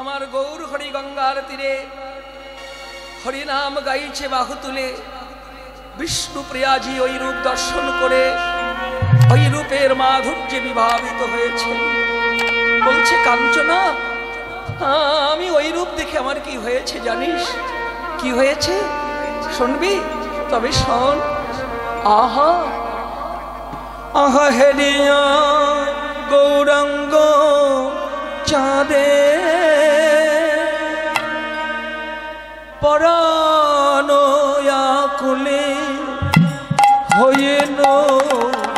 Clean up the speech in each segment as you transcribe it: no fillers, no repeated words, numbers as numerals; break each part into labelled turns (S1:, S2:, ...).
S1: আমার গৌর হরি গঙ্গার তীরে হরিনাম গাইছে বাহু তুলে। বিষ্ণু প্রিয়াজি ওই রূপ দর্শন করে ওই রূপের মাধুর্যে বিভাবিত হয়েছে। বলছে কাঞ্চনা, আমি ওই রূপ দেখে আমার কি হয়েছে জানিস? কি হয়েছে শুনবি? তবে শোন। আহা আহা হেরিয়া গৌরাঙ্গ চাঁদে পরানয়া কুলে হইল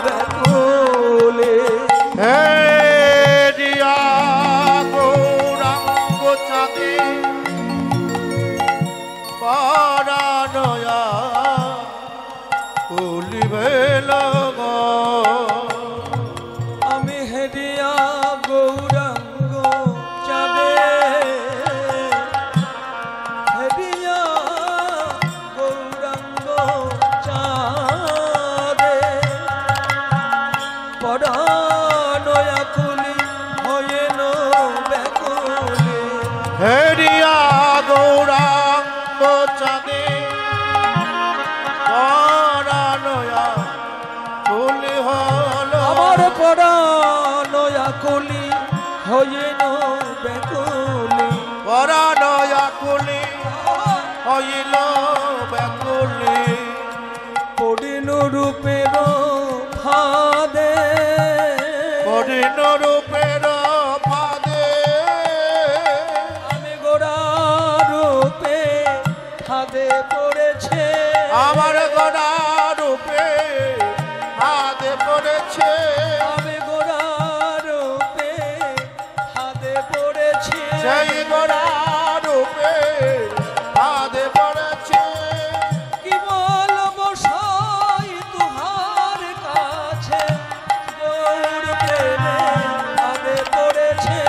S1: ব্যাকুলে।
S2: হেরিয়া গৌরাঙ্গ চাঁদে পরানয়া কুলিবে লগো।
S1: আমি হেরিয়া গৌরাঙ্গ চাঁদে হেরিয়া গৌরাঙ্গ চাঁদে পরানয়া কুলি হইল ব্যাকুলে।
S2: হেরিয়া গৌরাঙ্গ চাঁদে পরানয়া কুলি হল।
S1: আমার পরানয়া কুলি হইল ব্যাকুলে।
S2: পরানয়া কুলি হইল ব্যাকুলে।
S1: পরিণ রূপের ফাঁদে
S2: পরিণ রূপের ফাঁদে
S1: আমি গোরা রূপে ফাঁদে পড়েছে।
S2: আমার গোরা রূপে ফাঁদে পড়েছে।
S1: আমি গোরা রূপে ফাঁদে পড়েছি।
S2: সেই গোরা রূপে ফাঁদে পড়েছে।
S1: কি বলবো সাই তুহার কাছে গৌর প্রেমে ফাঁদে পড়েছে।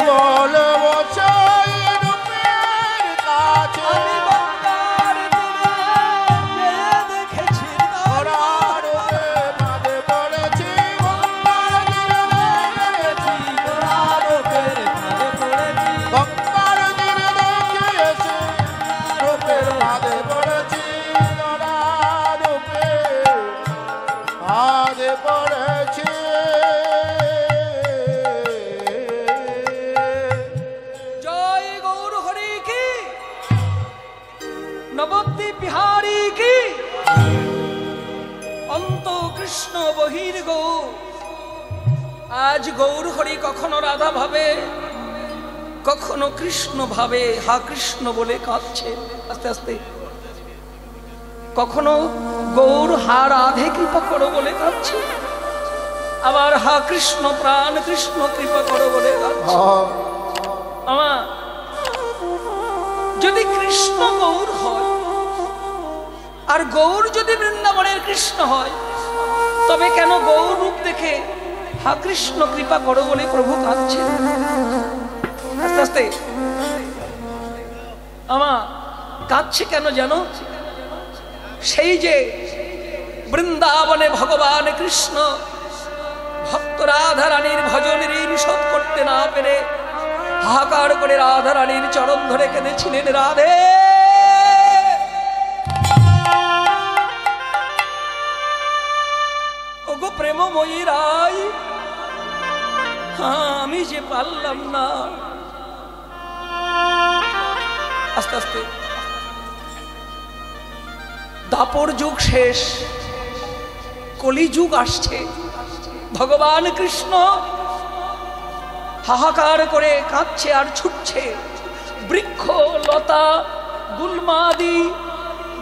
S2: বলবো সেই রূপের কাছে
S1: আমি গঙ্গার তীরে যেয়ে দেখেছি
S2: গোরা রূপে ফাঁদে পড়েছি। গঙ্গার তীরে দেখেছি
S1: গোরা রূপের ফাঁদে পড়েছি।
S2: গঙ্গার তীরে দেখিয়েছি রূপের ফাঁদে পড়েছি। গোরা রূপে ফাঁদে পড়েছি।
S1: জয় গৌর হরি কি, নবদ্বীপ বিহারী কি, অন্ত কৃষ্ণ বহির গৌ। আজ গৌর হরি কখনো রাধা ভাবে, কখনো কৃষ্ণ ভাবে। হা কৃষ্ণ বলে কাঁদছে আস্তে আস্তে। কখনো গৌর হা রাধে কৃপা করো বলে কাঁদছে, আবার হা কৃষ্ণ প্রাণ কৃষ্ণ কৃপা করো বলে কাঁদছে। আমার যদি কৃষ্ণ গৌর হয় আর গৌর যদি বৃন্দাবনের কৃষ্ণ হয়, তবে কেন গৌর রূপ দেখে হা কৃষ্ণ কৃপা করো বলে প্রভু কাঁদছে আস্তে আস্তে। আমা কাঁদছে কেন জানো? সেই যে বৃন্দাবনে ভগবান কৃষ্ণ ভক্ত রাধা রানীর ভজন ঋণ শোধ করতে না পেরে হাহাকার করে রাধা রানীর চরণ ধরে কেঁদেছিলেন, রাধে ওগো প্রেমময়ী রাই, আমি যে পারলাম না। আস্তে আস্তে দাপর যুগ শেষ, কলি যুগ আসছে। ভগবান কৃষ্ণ হাহাকার করে কাঁদছে আর ছুটছে। বৃক্ষ লতা গুলমাদি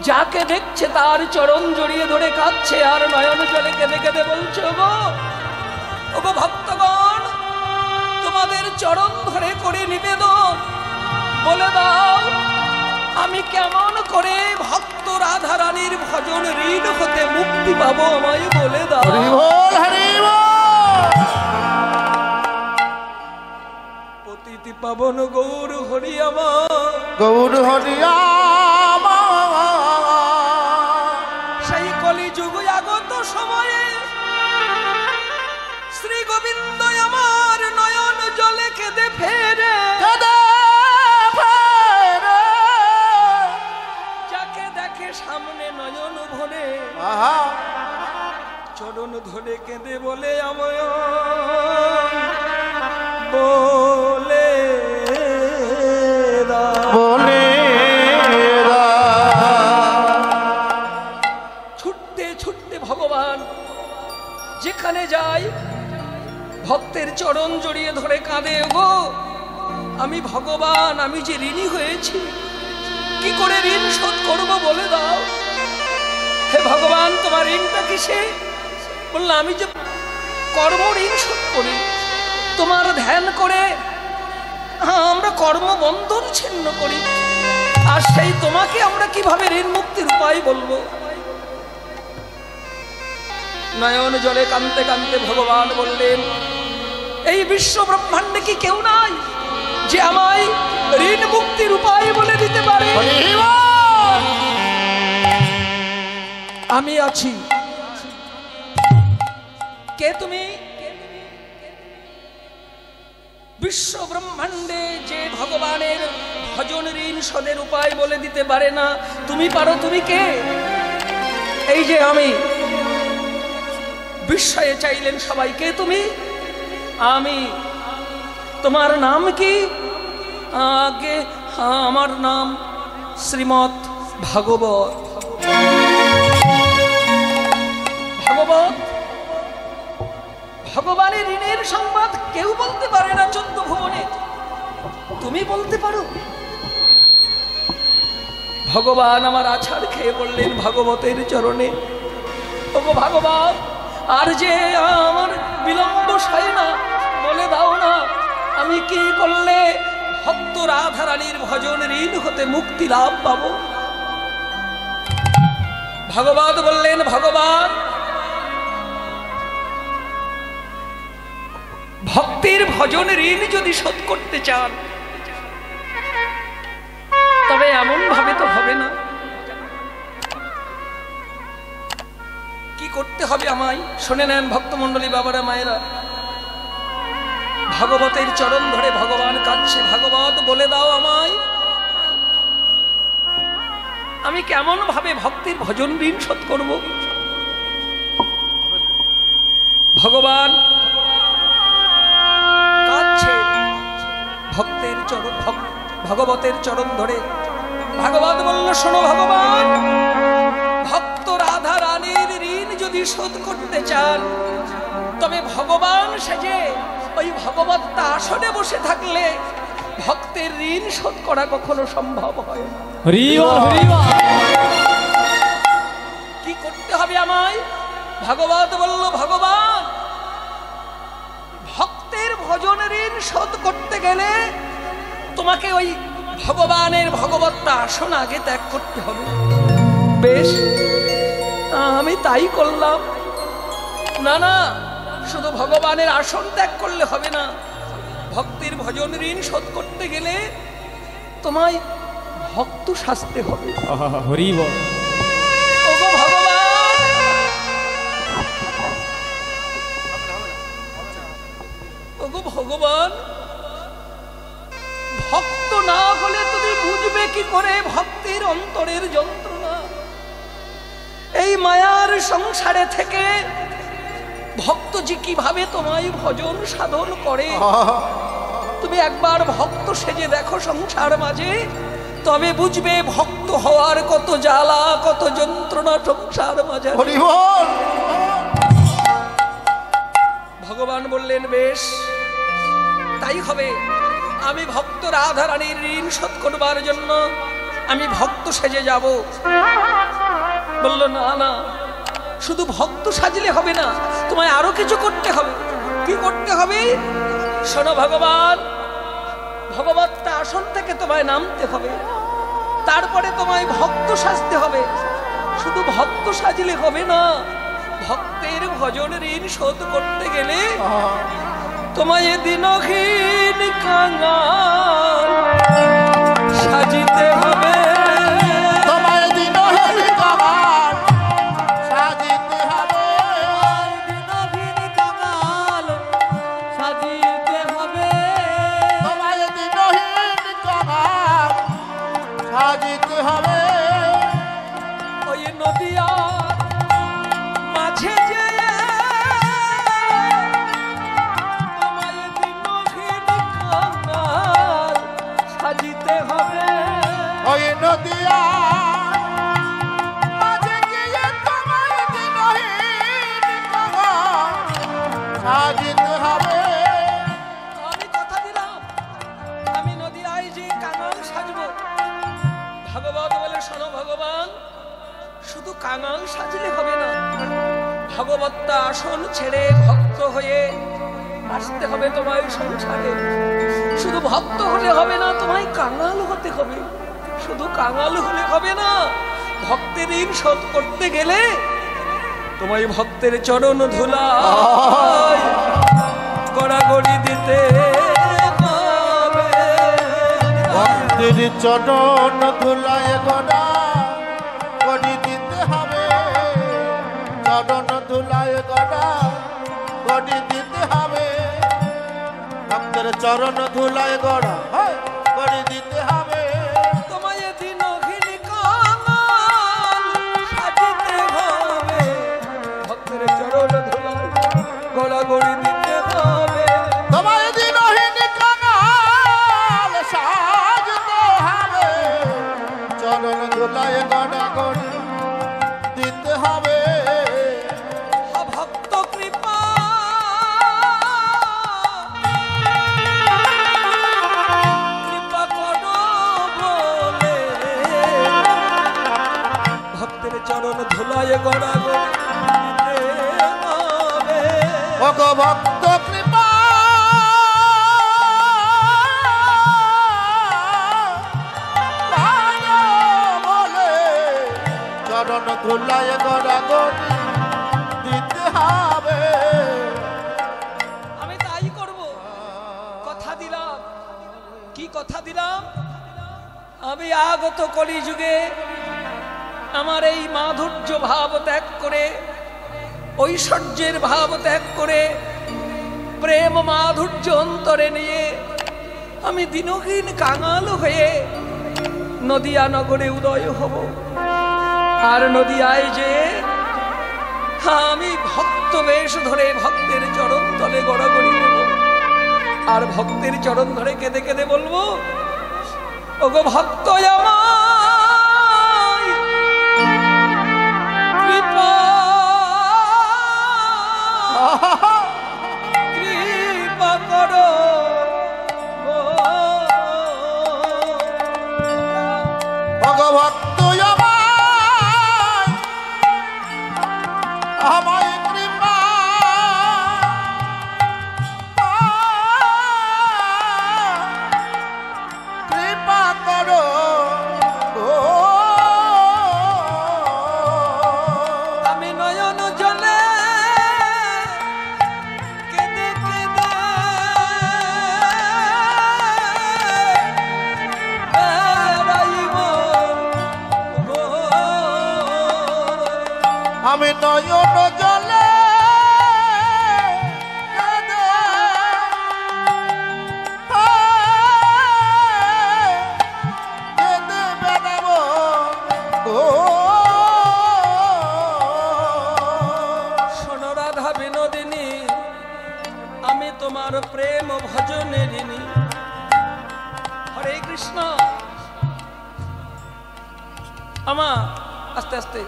S1: যাকে দেখছে তার চরণ জড়িয়ে ধরে কাঁদছে আর নয়ন জলে কেঁদে কেঁদে বলছে, ওগো ওগো ভক্তগণ, তোমাদের চরণ ধরে করে নিবেদন, বলে দাও আমি কেমন করে ভক্ত রাধা রানীর ভজন ঋণ হতে মুক্তি পাবো, আমায় বলে দাও।
S2: হরি বল হরি বল।
S1: পতিতি পাবন গৌর হরি আমার,
S2: গৌর হরি আমার।
S1: সেই কলি যুগ আগত সময়ে শ্রী গোবিন্দ আমার নয়ন জলে কেঁদে ফেরে।
S2: কেঁদে
S1: চরণ ধরে কেঁদে বলে আমায় বলে
S2: বলে
S1: ছুটতে ছুটতে ভগবান যেখানে যায় ভক্তের চরণ জড়িয়ে ধরে কাঁদে, গো আমি ভগবান, আমি যে ঋণী হয়েছি, কি করে ঋণ শোধ করবো বলে দাও। হে ভগবান, তোমার ঋণটা কিসে? বললাম আমি যে কর্ম ঋণ শোধ করি, তোমার ধ্যান করে আমরা কর্মবন্ধন ছিন্ন করি, আর সেই তোমাকে আমরা কিভাবে ঋণ মুক্তির উপায় বলবো। নয়ন জলে কাঁদতে কাঁদতে ভগবান বললেন, এই বিশ্ব ব্রহ্মাণ্ডে কি কেউ নাই যে আমায় ঋণ মুক্তির উপায় বলে দিতে পারে? আমি আছি। কে তুমি? বিশ্ব ব্রহ্মাণ্ডে যে ভগবানের ভজন ঋণ শোধের উপায় বলে দিতে পারে না, তুমি পারো। তুমি কে? এই যে আমি। বিস্ময়ে চাইলেন সবাই, কে তুমি? আমি। তোমার নাম কি? আগে আমার নাম শ্রীমৎ ভাগবত। ভাগবত ভগবানের ঋণের সংবাদ কেউ বলতে পারে না 14 ভুবনে, তুমি বলতে পারো। ভগবান আমার আছাড় খেয়ে বললেন ভাগবতের চরণে, ওগো ভাগবত, আর যে আমার বিলম্ব সয় না, বলে দাও না আমি কি করলে ভক্ত রাধা রানীর ভজন ঋণ হতে মুক্তি লাভ পাবো? ভগবত বললেন, ভগবান, ভক্তির ভজন ঋণ যদি শোধ করতে চান তবে এমন ভাবে তো হবে না। কি করতে হবে আমায় শুনে নেন ভক্তমণ্ডলী, বাবারা, মায়েরা। ভাগবতের চরণ ধরে ভগবান কাঁদছে, ভাগবত বলে দাও আমায় আমি কেমন ভাবে ভক্তির ভজন ঋণ শোধ করব। ভগবান কাঁদছে ভক্তের চরণ, ভাগবতের চরণ ধরে। ভাগবত বলল, শোনো ভগবান, ভক্ত রাধা রানীর ঋণ যদি শোধ করতে চান তবে ভগবান সেজে ওই ভগবত্তা আসনে বসে থাকলে ভক্তের ঋণ শোধ করা কখনো সম্ভব হয় না। কি করতে হবে আমায়? ভাগবত বলল, ভগবান, ভক্তের ভজন ঋণ শোধ করতে গেলে তোমাকে ওই ভগবানের ভগবত্তা আসন আগে ত্যাগ করতে হবে। বেশ, আমি তাই করলাম। না না, শুধু ভগবানের আসন ত্যাগ করলে হবে না, ভক্তির ভজন ঋণ শোধ করতে গেলে তোমায় ভক্ত সাজতে হবে।
S3: হরি বল।
S1: ওগো ভগবান, ওগো ভগবান, ভক্ত না হলে তুমি বুঝবে কি করে ভক্তির অন্তরের যন্ত্রণা? এই মায়ার সংসারে থেকে ভক্তজি কিভাবে তোমায় ভজন সাধন করে। তুমি একবার ভক্ত সেজে দেখো সংসার মাঝে, তবে বুঝবে ভক্ত হওয়ার কত জ্বালা, কত যন্ত্রণা সংসার মাঝে। ভগবান বললেন, বেশ তাই হবে। আমি ভক্ত রাধা রানীর ঋণ শোধ করবার জন্য আমি ভক্ত সেজে যাব। বলল, না না, শুধু ভক্ত সাজলে হবে না, তোমায় আরো কিছু করতে হবে। কি করতে হবে? শোনো ভগবান, ভগবত্তা আসন থেকে তোমায় নামতে হবে, তারপরে তোমায় ভক্ত সাজতে হবে। শুধু ভক্ত সাজলে হবে না, ভক্তের ভজন ঋণ শোধ করতে গেলে তোমায় দিনহীন কাঙাল সাজিতে হবে।
S2: তোমায় দিনহীন কাঙাল সাজিতে হবে।
S3: দিনহীন কাঙাল সাজিতে হবে।
S2: তোমায় দিনহীন কাঙাল সাজিতে হবে।
S1: ওই নদিয়ার মাঝে যে
S2: নদিয়া মাঝে গিয়ে তোমায় দিনহীন কাঙাল সাজিতে হবে।
S1: আমি কথা দিলাম, আমি নদিয়ায় যে কাঙাল সাজবো। ভাগবত বলে, শোনো ভগবান, শুধু কাঙাল সাজলে হবে না, ভগবত্তা আসন ছেড়ে ভক্ত হয়ে আসতে হবে তোমায় সংসারে। শুধু ভক্ত হলে হবে না, তোমায় কাঙাল হতে হবে। শুধু কাঙাল হলে হবে না, ভক্তের ঋণ শোধ করতে গেলে তোমায় ভক্তের চরণ ধুলায় গড়াগড়ি দিতে হবে।
S2: ভক্তের চরণ ধুলায় গড়া গড়ি দিতে হবে। চরণ ধুলায় গড়া গড়ি দিতে হবে। ভক্তের চরণ ধুলায় গড়া গড়ি দিতে হবে।
S1: তোমায় দিনহীন কাঙাল সাজিতে হবে, ভক্তের চরণ ধুলায় গড়াগড়ি দিতে হবে।
S2: তোমায় দিনহীন কাঙাল সাজতে হবে। চরণ ধুলায় গড়া গড়ি দিতে হবে।
S1: ভক্ত কৃপা কৃপা করো বলে, ভক্তের চরণ ধুলায় গড়াগড়ি দিতে হবে।
S2: ভগভক্ত কৃপা বলে চরণ ধুলায় গড়া গড়ি দিতে হবে।
S1: আমি তাই করব, কথা দিলাম। কি কথা দিলাম? আমি আগত কলিযুগে আমার এই মাধুর্য ভাব ত্যাগ করে, ঐশ্বর্যের ভাব ত্যাগ করে, প্রেম মাধুর্য অন্তরে নিয়ে আমি দিনহীন কাঙাল হয়ে নদিয়া নগরে উদয় হব। আর নদিয়ায় যে আমি ভক্ত বেশ ধরে ভক্তের চরণ তলে গড়াগড়ি দেব। আর ভক্তের চরণ ধরে কেঁদে কেঁদে বলবো, ওগো ভক্ত আমায় কৃপা কৃপা করো গো।
S2: ভগভক্ত আমায় কৃপা কৃপা করো গো।
S1: আমি নয়ন জলে কেঁদে কেঁদে বেড়াইব গো।
S2: আমি নয়ন জলে কেঁদে কেঁদে বেড়াবো গো।
S1: শোনো রাধা বিনোদিনী, আমি তোমার প্রেম ভজনে ঋণী। হরে কৃষ্ণ। আমা আস্তে আস্তে।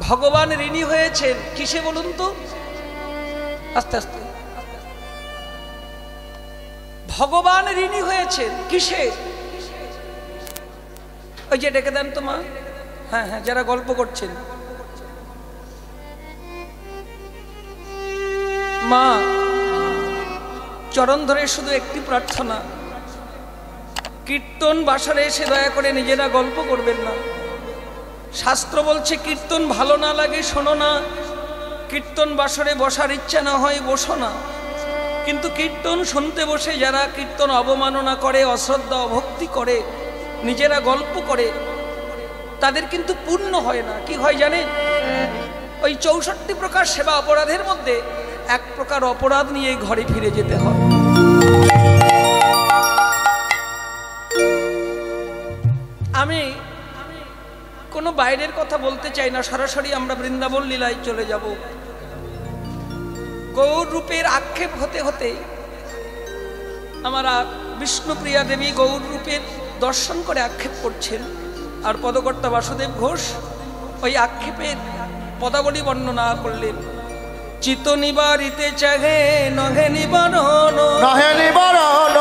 S1: ভগবান ঋণী হয়েছেন কিসে বলুন তো? আস্তে আস্তে। ভগবান ঋণী হয়েছেন কিসে? ওই যে ডেকে দেন তো মা। হ্যাঁ হ্যাঁ, যারা গল্প করছেন। মা চরণ ধরে শুধু একটি প্রার্থনা, কীর্তন বাসরে এসে দয়া করে নিজেরা গল্প করবেন না। শাস্ত্র বলছে কীর্তন ভালো না লাগে শোনো না, কীর্তন বাসরে বসার ইচ্ছা না হয় বসো না। কিন্তু কীর্তন শুনতে বসে যারা কীর্তন অবমাননা করে, অশ্রদ্ধা অভক্তি করে, নিজেরা গল্প করে, তাদের কিন্তু পূর্ণ হয় না। কি হয় জানেন? ওই 64 প্রকার সেবা অপরাধের মধ্যে এক প্রকার অপরাধ নিয়ে ঘরে ফিরে যেতে হয়। আমি কোনো বাইরের কথা বলতে চাই না, সরাসরি আমরা বৃন্দাবন লীলায় চলে যাব। গৌর রূপের আক্ষেপ হতে হতে আমরা বিষ্ণুপ্রিয়া দেবী গৌর রূপের দর্শন করে আক্ষেপ করছেন। আর পদকর্তা বাসুদেব ঘোষ ওই আক্ষেপের পদাবলী বর্ণনা করলেন। চিত নিবারিতে চাহে নহে নিবারণ,
S2: নহে নিবারণ,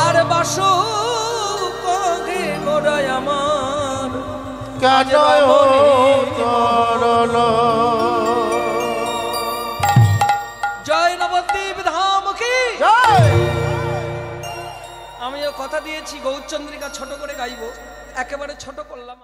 S1: আর বাসু কহে গোড়ায় আমার
S2: কেন চরণ।
S1: জয় নবদ্বীপ ধাম কি
S2: জয়।
S1: আমিও কথা দিয়েছি গৌরচন্দ্রিকা ছোট করে গাইবো, একেবারে ছোট করলাম।